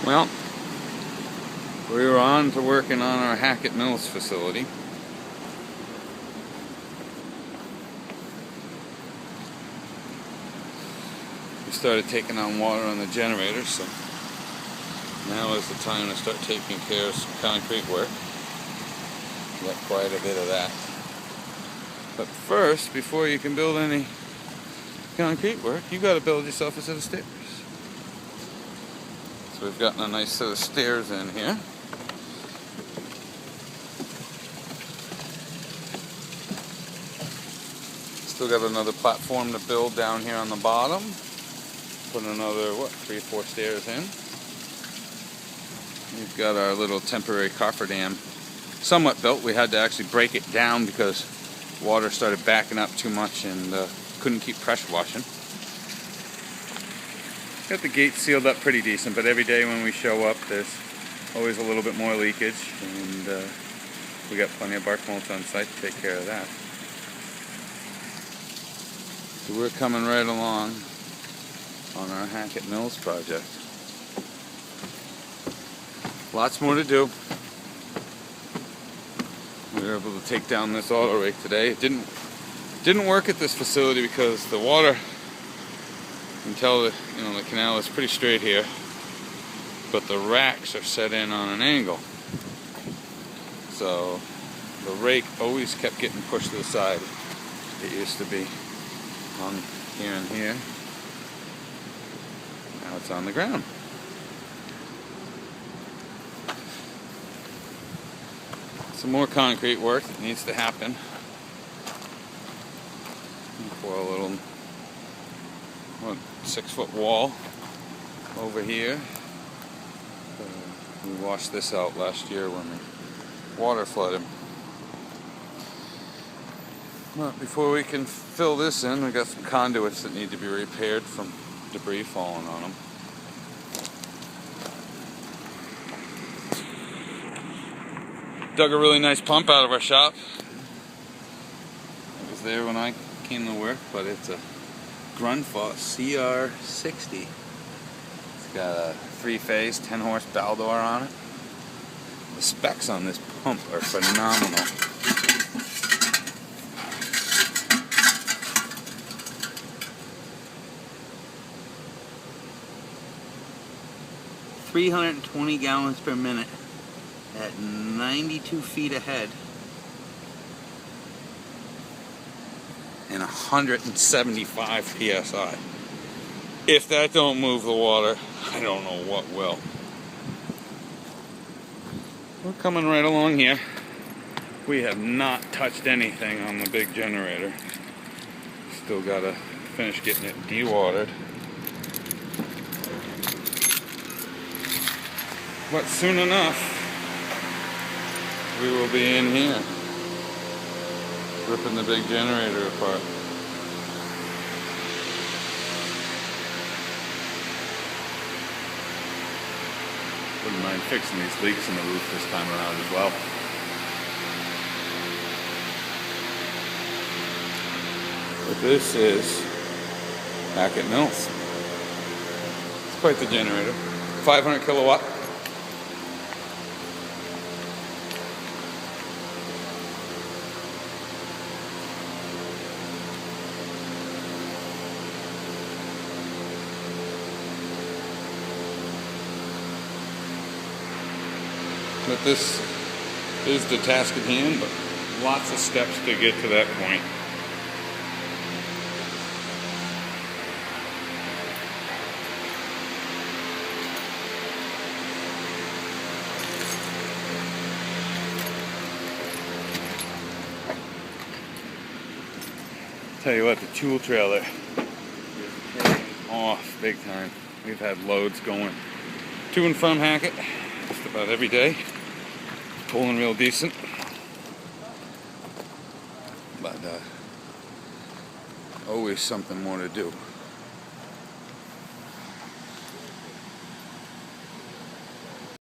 Well, we were on to working on our Hackett Mills facility. We started taking on water on the generator, so now is the time to start taking care of some concrete work. Got quite a bit of that. But first, before you can build any concrete work, you got to build yourself a set of stairs. So we've gotten a nice set of stairs in here. Still got another platform to build down here on the bottom. Put another, 3 or 4 stairs in. We've got our little temporary cofferdam somewhat built. We had to actually break it down because water started backing up too much and couldn't keep pressure washing. Got the gate sealed up pretty decent, but every day when we show up there's always a little bit more leakage, and we got plenty of bark mulch on site to take care of that. So we're coming right along on our Hackett Mills project. Lots more to do. We were able to take down this auto rake today. It didn't work at this facility because the water, you can tell that the canal is pretty straight here, but the racks are set in on an angle. So the rake always kept getting pushed to the side. It used to be on here and here. Now it's on the ground. Some more concrete work that needs to happen for a little 6-foot wall over here. We washed this out last year when the water flooded. But before we can fill this in, we got some conduits that need to be repaired from debris falling on them. Dug a really nice pump out of our shop. It was there when I came to work, but it's a Grundfos CR60. It's got a 3-phase, 10-horse Baldor on it. The specs on this pump are phenomenal. "320 gallons per minute at 92 feet ahead and 175 psi. If that don't move the water, I don't know what will." We're coming right along here. We have not touched anything on the big generator. Still gotta finish getting it dewatered. But soon enough, we will be in here, ripping the big generator apart. Wouldn't mind fixing these leaks in the roof this time around as well. But this is Hackett Mills. It's quite the generator. 500 kilowatt. But this is the task at hand, but lots of steps to get to that point. Tell you what, the tool trailer is off big time. We've had loads going to and from Hackett just about every day. Pulling real decent, but always something more to do.